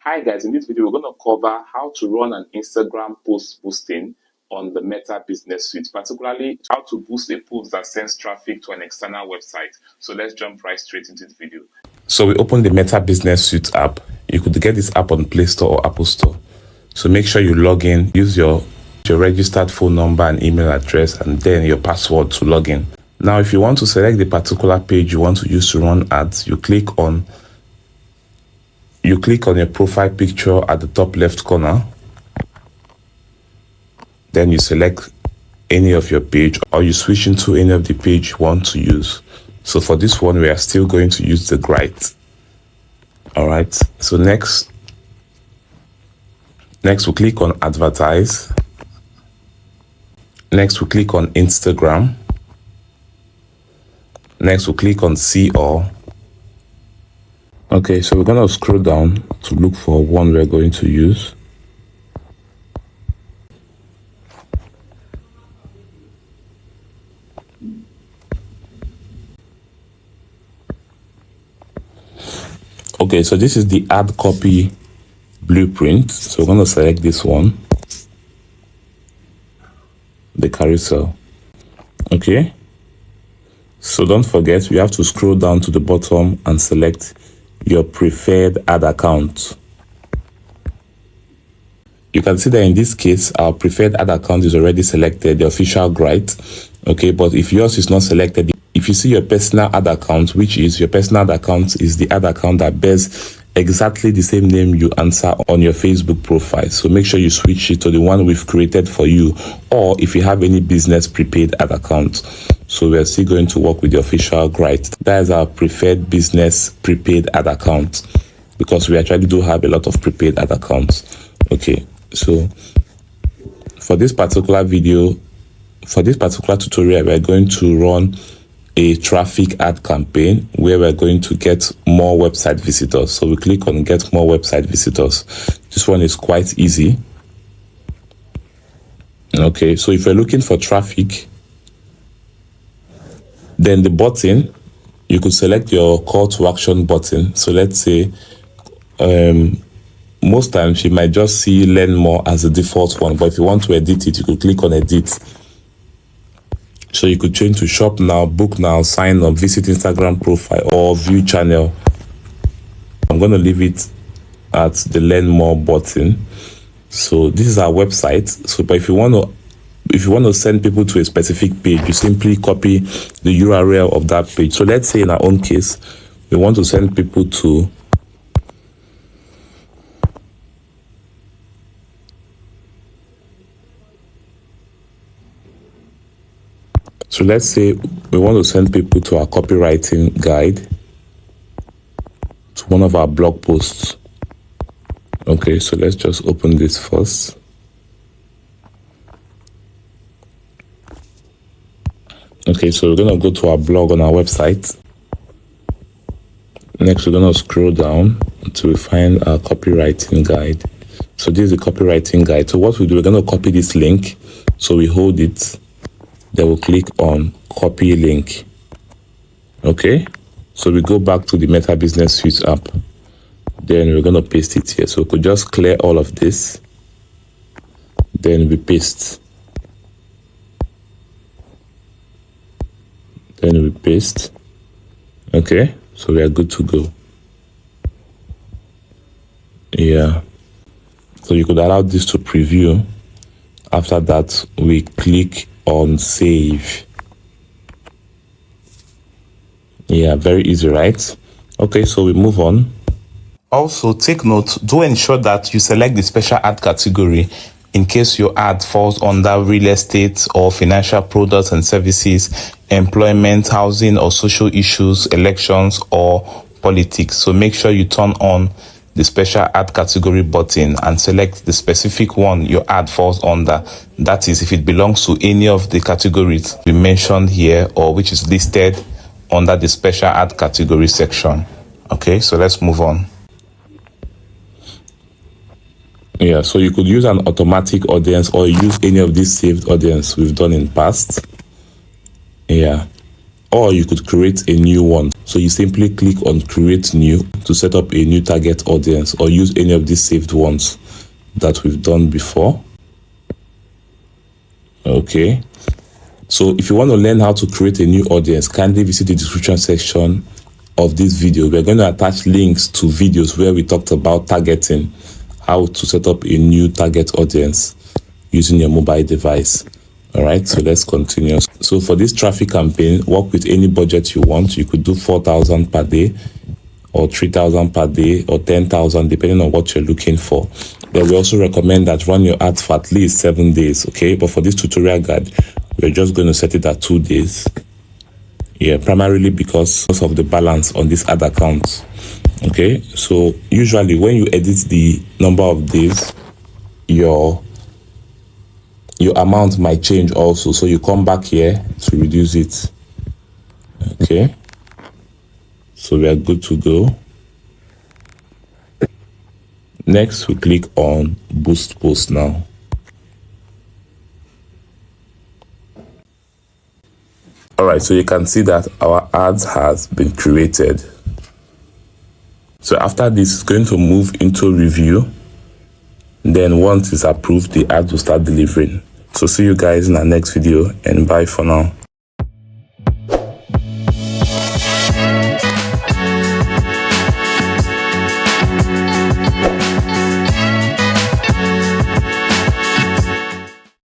Hi guys, in this video we're going to cover how to run an Instagram post boosting on the Meta Business Suite, particularly how to boost a post that sends traffic to an external website. So let's jump right straight into the video. So we open the Meta Business Suite app. You could get this app on Play Store or Apple Store. So make sure you log in, use your registered phone number and email address, and then your password to log in. Now, if you want to select the particular page you want to use to run ads, you click on your profile picture at the top left corner. Then you select any of your page, or you switch into any of the page you want to use. So for this one, we are still going to use the Grite. All right. So next we'll click on advertise. Next we'll click on Instagram. Next we'll click on see all. Okay, so we're going to scroll down to look for one we're going to use. Okay, so this is the ad copy blueprint. So we're going to select this one, the carousel. Okay, so don't forget, you have to scroll down to the bottom and select your preferred ad account. You can see that in this case, our preferred ad account is already selected, the official Grite. Okay, but if yours is not selected, if you see your personal ad account, which is your personal ad account is the ad account that bears exactly the same name you answer on your Facebook profile. So make sure you switch it to the one we've created for you, or if you have any business prepaid ad account. So we are still going to work with the official Grite. That is our preferred business prepaid ad account, because we actually do have a lot of prepaid ad accounts. Okay, so for this particular video, for this particular tutorial, we're going to run a traffic ad campaign where we're going to get more website visitors. So we click on get more website visitors. This one is quite easy. Okay, so if you're looking for traffic, then the button, you could select your call to action button. So let's say most times you might just see learn more as the default one, but if you want to edit it, you could click on edit. So you could change to shop now, book now, sign up, visit Instagram profile, or view channel. I'm going to leave it at the learn more button. So this is our website. So but if you want to send people to a specific page, you simply copy the URL of that page. So let's say in our own case, we want to send people to So let's say we want to send people to our copywriting guide, to one of our blog posts. Okay, so let's just open this first. Okay, so we're going to go to our blog on our website. Next, we're going to scroll down until we find our copywriting guide. So this is the copywriting guide. So what we do, we're going to copy this link. So we hold it. Then we'll click on copy link. Okay, so we go back to the Meta Business Suite app. Then we're going to paste it here. So we could just clear all of this. Then we paste. Then we paste. Okay, so we are good to go. Yeah. So you could allow this to preview. After that, we click on save. Yeah, very easy, right? Okay, so we move on. Also, take note, do ensure that you select the special ad category in case your ad falls under real estate or financial products and services, employment, housing or social issues, elections or politics. So make sure you turn on the special ad category button and select the specific one your ad falls under. That is, if it belongs to any of the categories we mentioned here or which is listed under the special ad category section. Okay, so let's move on. Yeah, so you could use an automatic audience or use any of these saved audience we've done in past. Yeah, or you could create a new one. So you simply click on create new to set up a new target audience, or use any of these saved ones that we've done before. Okay, so if you want to learn how to create a new audience, kindly visit the description section of this video. We're going to attach links to videos where we talked about targeting, how to set up a new target audience using your mobile device. All right, so let's continue. So for this traffic campaign, work with any budget you want. You could do 4,000 per day, or 3,000 per day, or 10,000, depending on what you're looking for. Then we also recommend that run your ads for at least 7 days, okay? But for this tutorial guide, we're just going to set it at 2 days. Yeah, primarily because of the balance on this ad account. Okay, so usually when you edit the number of days, your amount might change also. So you come back here to reduce it. Okay, so we are good to go. Next, we click on boost post now. All right, so you can see that our ads has been created. So after this, it's going to move into review. Then once it's approved, the ads will start delivering. So see you guys in our next video, and bye for now.